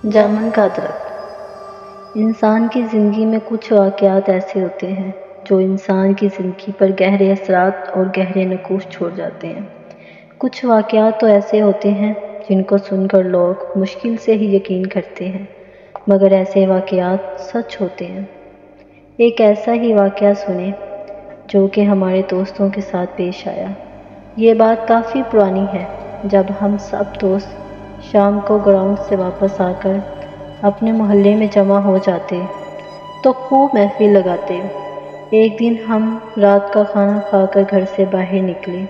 جامن کا درخت۔ انسان کی زندگی میں کچھ واقعات ایسے ہوتے ہیں جو انسان کی زندگی پر گہرے اثرات اور گہرے نقوش چھوڑ جاتے ہیں۔ کچھ واقعات تو ایسے ہوتے ہیں جن کو سن کر لوگ مشکل سے ہی یقین کرتے ہیں، مگر ایسے واقعات سچ ہوتے ہیں۔ ایک ایسا ہی واقعہ سنیں جو کہ ہمارے دوستوں کے ساتھ پیش آیا۔ یہ بات کافی پرانی ہے، جب ہم سب دوست شام کو گراؤنڈ سے واپس آ کر اپنے محلے میں جمع ہو جاتے تو خوب محفل لگاتے۔ ایک دن ہم رات کا کھانا کھا کر گھر سے باہر نکلے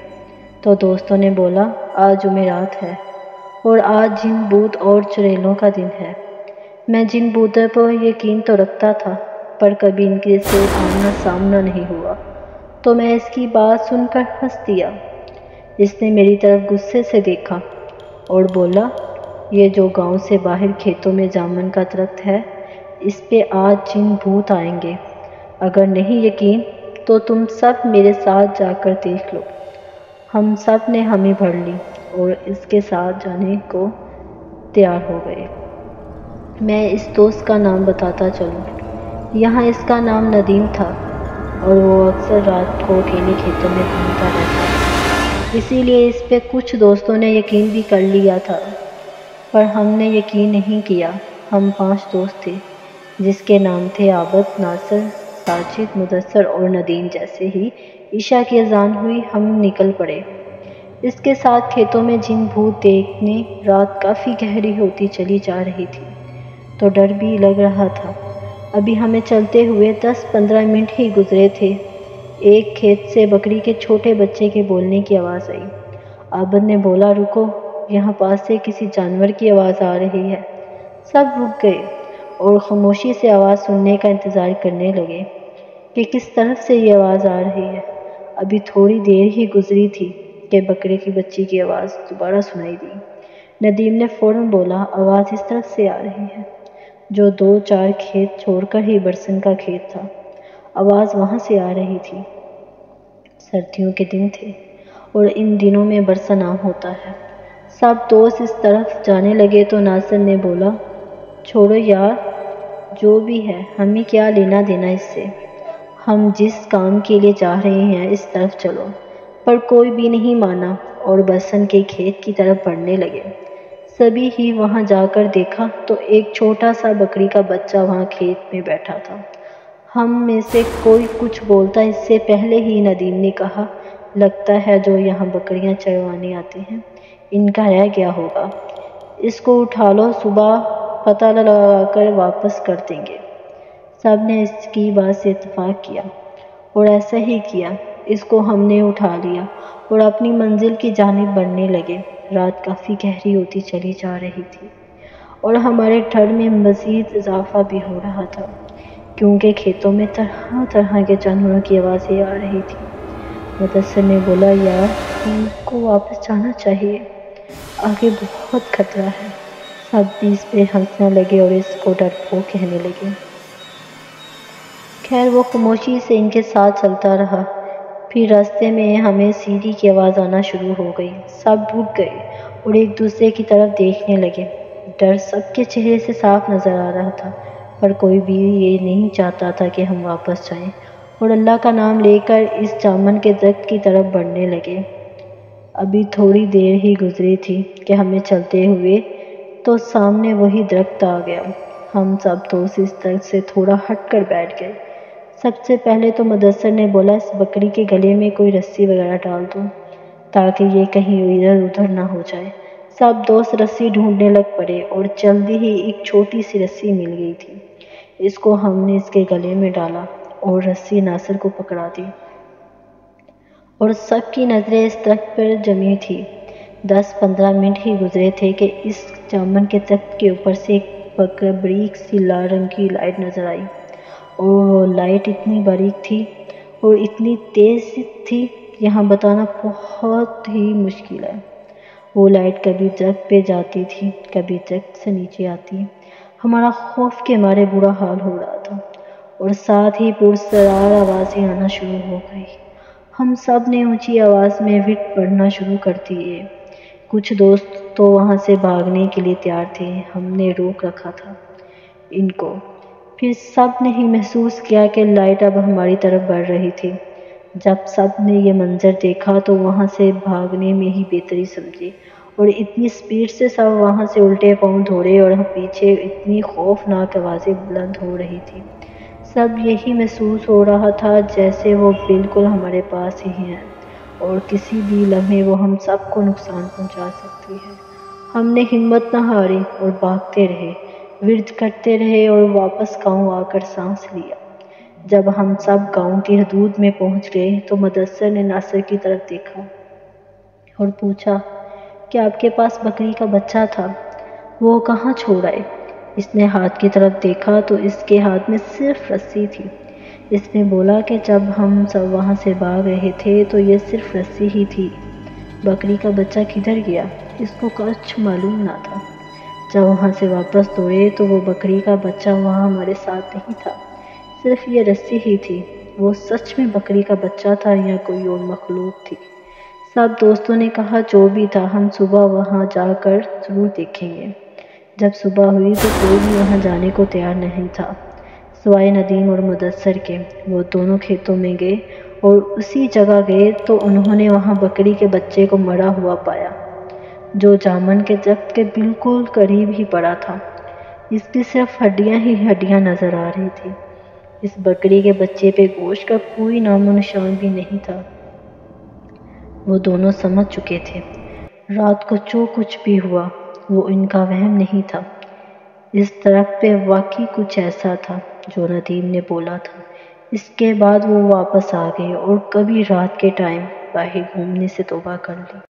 تو دوستوں نے بولا، آج جمعرات ہے اور آج جن بھوت اور چڑیلوں کا دن ہے۔ میں جن بھوتوں پر یقین تو رکھتا تھا، پر کبھی ان کے سے آمنا سامنا نہیں ہوا، تو میں اس کی بات سن کر ہنس دیا۔ اس نے میری طرف غصے سے دیکھا اور بولا، یہ جو گاؤں سے باہر کھیتوں میں جامن کا درخت ہے، اس پہ آج جن بھوت آئیں گے۔ اگر نہیں یقین تو تم سب میرے ساتھ جا کر دیکھ لو۔ ہم سب نے حامی بھر لی اور اس کے ساتھ جانے کو تیار ہو گئے۔ میں اس دوست کا نام بتاتا چلوں۔ یہاں اس کا نام ندیم تھا اور وہ اکثر رات کو اکیلے کھیتوں میں گھومتا رہتا تھا۔ اسی لیے اس پہ کچھ دوستوں نے یقین بھی کر لیا تھا، پر ہم نے یقین نہیں کیا۔ ہم 5 دوست تھے، جس کے نام تھے عابد، ناصر، ساجد، مدثر اور ندیم۔ جیسے ہی عشاء کی اذان ہوئی ہم نکل پڑے۔ اس کے ساتھ کھیتوں میں جن بھوت دیکھنے رات کافی گہری ہوتی چلی جا رہی تھی تو ڈر بھی لگ رہا تھا۔ ابھی ہمیں چلتے ہوئے 10-15 منٹ ہی گزرے تھے، ایک کھیت سے بکری کے چھوٹے بچے کے بولنے کی آواز آئی۔ عابد نے بولا، رکو، یہاں پاس سے کسی جانور کی آواز آ رہی ہے۔ سب رک گئے اور خاموشی سے آواز سننے کا انتظار کرنے لگے کہ کس طرف سے یہ آواز آ رہی ہے۔ ابھی تھوڑی دیر ہی گزری تھی کہ بکرے کی بچی کی آواز دوبارہ سنائی دی۔ ندیم نے فوراً بولا، آواز اس طرف سے آ رہی ہے، جو 2-4 کھیت چھوڑ کر ہی برسن کا کھیت تھا۔ آواز وہاں سے آ رہی تھی۔ سردیوں کے دن تھے اور ان دنوں میں برسن عام ہوتا ہے۔ سب دوست اس طرف جانے لگے تو ناصر نے بولا، چھوڑو یار، جو بھی ہے، ہمیں کیا لینا دینا اس سے، ہم جس کام کے لیے جا رہے ہیں اس طرف چلو۔ پر کوئی بھی نہیں مانا اور برسن کے کھیت کی طرف بڑھنے لگے۔ سبھی ہی وہاں جا کر دیکھا تو ایک چھوٹا سا بکری کا بچہ وہاں کھیت میں بیٹھا تھا۔ ہم میں سے کوئی کچھ بولتا اس سے پہلے ہی ندیم نے کہا، لگتا ہے جو یہاں بکریاں چروانے آتے ہیں ان کا رہ گیا ہوگا، اس کو اٹھا لو، صبح پتہ لگا کر واپس کر دیں گے۔ سب نے اس کی بات سے اتفاق کیا اور ایسا ہی کیا۔ اس کو ہم نے اٹھا لیا اور اپنی منزل کی جانب بڑھنے لگے۔ رات کافی گہری ہوتی چلی جا رہی تھی اور ہمارے ڈر میں مزید اضافہ بھی ہو رہا تھا، کیونکہ کھیتوں میں طرح طرح کے جانوروں کی آوازیں آ رہی تھی۔ مدثر نے بولا، یار، ہم کو واپس جانا چاہیے، آگے بہت خطرہ ہے۔ سب بھی اس پہ ہنسنے لگے اور اس کو ڈرپوک کہنے لگے۔ خیر وہ خاموشی سے ان کے ساتھ چلتا رہا۔ پھر راستے میں ہمیں سیڑھی کی آواز آنا شروع ہو گئی۔ سب رک گئے اور ایک دوسرے کی طرف دیکھنے لگے۔ ڈر سب کے چہرے سے صاف نظر آ رہا تھا، پر کوئی بھی یہ نہیں چاہتا تھا کہ ہم واپس جائیں اور اللہ کا نام لے کر اس جامن کے درخت کی طرف بڑھنے لگے۔ ابھی تھوڑی دیر ہی گزری تھی کہ ہمیں چلتے ہوئے تو سامنے وہی درخت آ گیا۔ ہم سب دوست اس درخت سے تھوڑا ہٹ کر بیٹھ گئے۔ سب سے پہلے تو مدثر نے بولا، اس بکری کے گلے میں کوئی رسی وغیرہ ڈال دو تاکہ یہ کہیں ادھر ادھر نہ ہو جائے۔ سب دوست رسی ڈھونڈنے لگ پڑے اور جلدی ہی ایک چھوٹی سی رسی مل گئی تھی۔ اس کو ہم نے اس کے گلے میں ڈالا اور رسی ناصر کو پکڑا دی اور سب کی نظریں اس درخت پر جمی تھی۔ 10-15 منٹ ہی گزرے تھے کہ اس جامن کے درخت کے اوپر سے ایک باریک سی لال رنگ کی لائٹ نظر آئی، اور وہ لائٹ اتنی باریک تھی اور اتنی تیز تھی، یہاں بتانا بہت ہی مشکل ہے۔ وہ لائٹ کبھی درخت پہ جاتی تھی، کبھی درخت سے نیچے آتی۔ ہمارا خوف کے مارے برا حال ہو رہا تھا اور ساتھ ہی پرسرار آوازیں آنا شروع ہو گئی۔ ہم سب نے اونچی آواز میں وٹ پڑھنا شروع کر دیے۔ کچھ دوست تو وہاں سے بھاگنے کے لیے تیار تھے۔ ہم نے روک رکھا تھا ان کو۔ پھر سب نے ہی محسوس کیا کہ لائٹ اب ہماری طرف بڑھ رہی تھی۔ جب سب نے یہ منظر دیکھا تو وہاں سے بھاگنے میں ہی بہتری سمجھی، اور اتنی سپیڈ سے سب وہاں سے الٹے پاؤں دوڑے اور پیچھے اتنی خوفناک آوازیں بلند ہو رہی تھیں۔ سب یہی محسوس ہو رہا تھا جیسے وہ بالکل ہمارے پاس ہی ہیں اور کسی بھی لمحے وہ ہم سب کو نقصان پہنچا سکتی ہے۔ ہم نے ہمت نہ ہاری اور بھاگتے رہے، ورد کرتے رہے اور واپس گاؤں آ کر سانس لیا۔ جب ہم سب گاؤں کی حدود میں پہنچ گئے تو مدثر نے ناصر کی طرف دیکھا اور پوچھا کہ آپ کے پاس بکری کا بچہ تھا، وہ کہاں چھوڑ آئے؟ اس نے ہاتھ کی طرف دیکھا تو اس کے ہاتھ میں صرف رسی تھی۔ اس نے بولا کہ جب ہم سب وہاں سے بھاگ رہے تھے تو یہ صرف رسی ہی تھی، بکری کا بچہ کدھر گیا اس کو کچھ معلوم نہ تھا۔ جب وہاں سے واپس دوڑے تو وہ بکری کا بچہ وہاں ہمارے ساتھ نہیں تھا، صرف یہ رسی ہی تھی۔ وہ سچ میں بکری کا بچہ تھا یا کوئی اور مخلوق تھی؟ سب دوستوں نے کہا جو بھی تھا ہم صبح وہاں جا کر ضرور دیکھیں گے۔ جب صبح ہوئی تو کوئی بھی وہاں جانے کو تیار نہیں تھا سوائے ندیم اور مدثر کے۔ وہ دونوں کھیتوں میں گئے اور اسی جگہ گئے تو انہوں نے وہاں بکری کے بچے کو مرا ہوا پایا جو جامن کے درخت کے بالکل قریب ہی پڑا تھا۔ اس کی صرف ہڈیاں ہی ہڈیاں نظر آ رہی تھی۔ اس بکری کے بچے پہ گوشت کا کوئی نام و نشان بھی نہیں تھا۔ وہ دونوں سمجھ چکے تھے رات کو جو کچھ بھی ہوا وہ ان کا وہم نہیں تھا۔ اس درخت پہ واقعی کچھ ایسا تھا جو ندیم نے بولا تھا۔ اس کے بعد وہ واپس آ گئے اور کبھی رات کے ٹائم باہر گھومنے سے توبہ کر لی۔